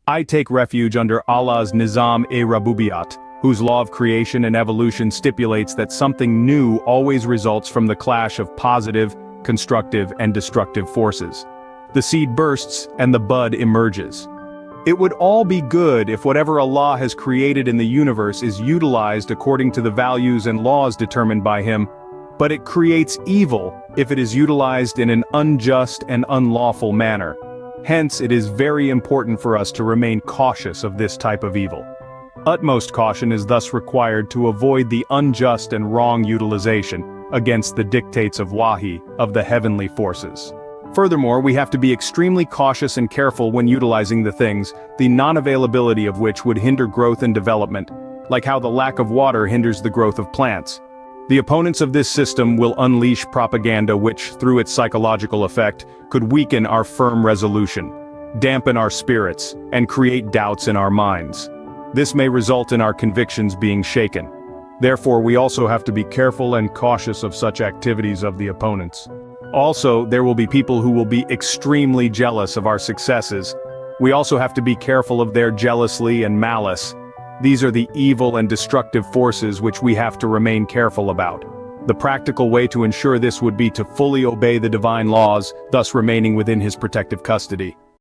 I take refuge under Allah's Nizam-e-Rabubiyat, whose law of creation and evolution stipulates that something new always results from the clash of positive, constructive and destructive forces. The seed bursts and the bud emerges. It would all be good if whatever Allah has created in the universe is utilized according to the values and laws determined by Him, but it creates evil if it is utilized in an unjust and unlawful manner. Hence, it is very important for us to remain cautious of this type of evil. Utmost caution is thus required to avoid the unjust and wrong utilization against the dictates of Wahi, of the heavenly forces. Furthermore, we have to be extremely cautious and careful when utilizing the things, the non-availability of which would hinder growth and development, like how the lack of water hinders the growth of plants. The opponents of this system will unleash propaganda which, through its psychological effect, could weaken our firm resolution, dampen our spirits, and create doubts in our minds. This may result in our convictions being shaken. Therefore, we also have to be careful and cautious of such activities of the opponents. Also, there will be people who will be extremely jealous of our successes. We also have to be careful of their jealousy and malice. These are the evil and destructive forces which we have to remain careful about. The practical way to ensure this would be to fully obey the divine laws, thus remaining within His protective custody.